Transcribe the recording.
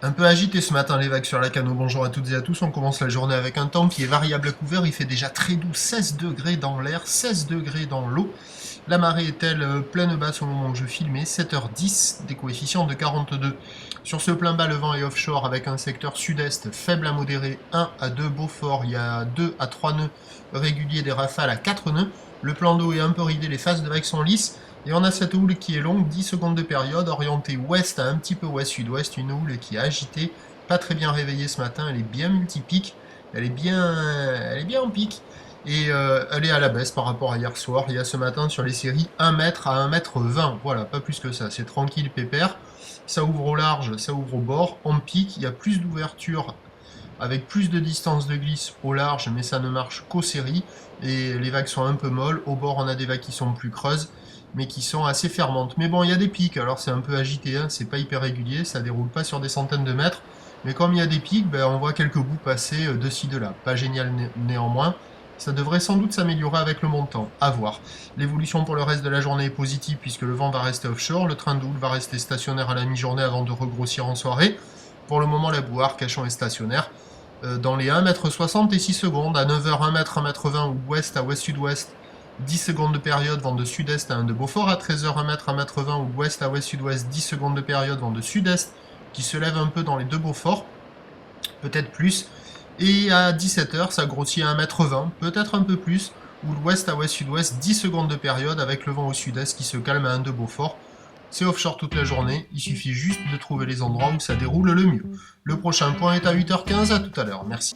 Un peu agité ce matin les vagues sur la Cano, bonjour à toutes et à tous, on commence la journée avec un temps qui est variable à couvert, il fait déjà très doux, 16 degrés dans l'air, 16 degrés dans l'eau. La marée est-elle pleine basse au moment où je filmais, 7h10, des coefficients de 42. Sur ce plein bas, le vent est offshore avec un secteur sud-est faible à modéré, 1 à 2 Beaufort, il y a 2 à 3 nœuds réguliers, des rafales à 4 nœuds. Le plan d'eau est un peu ridé, les faces de vagues sont lisses. Et on a cette houle qui est longue, 10 secondes de période, orientée ouest à un petit peu ouest-sud-ouest, une houle qui est agitée, pas très bien réveillée ce matin, elle est bien multipique, elle est bien en pique, et elle est à la baisse par rapport à hier soir. Il y a ce matin sur les séries 1 mètre à 1 mètre 20, voilà, pas plus que ça, c'est tranquille, pépère. Ça ouvre au large, ça ouvre au bord, en pique, il y a plus d'ouverture avec plus de distance de glisse au large, mais ça ne marche qu'aux séries, et les vagues sont un peu molles. Au bord, on a des vagues qui sont plus creuses, mais qui sont assez fermantes. Mais bon, il y a des pics, alors c'est un peu agité, hein, c'est pas hyper régulier, ça déroule pas sur des centaines de mètres, mais comme il y a des pics, ben, on voit quelques bouts passer de ci, de là. Pas génial néanmoins, ça devrait sans doute s'améliorer avec le montant, à voir. L'évolution pour le reste de la journée est positive puisque le vent va rester offshore, le train de houle va rester stationnaire à la mi-journée avant de regrossir en soirée. Pour le moment, la boue Arcachon est stationnaire dans les 1,60 m et 6 secondes, à 9h 1 m, 1,20 m ou ouest à ouest-sud-ouest, 10 secondes de période, vent de sud-est à 1 de Beaufort, à 13h 1 m, 1,20 m ou ouest à ouest-sud-ouest, 10 secondes de période, vent de sud-est qui se lève un peu dans les deux Beaufort, peut-être plus, et à 17h ça grossit à 1,20 m, peut-être un peu plus, ou l'ouest à ouest-sud-ouest, 10 secondes de période avec le vent au sud-est qui se calme à 1 de Beaufort. C'est offshore toute la journée, il suffit juste de trouver les endroits où ça déroule le mieux. Le prochain point est à 8h15, à tout à l'heure, merci.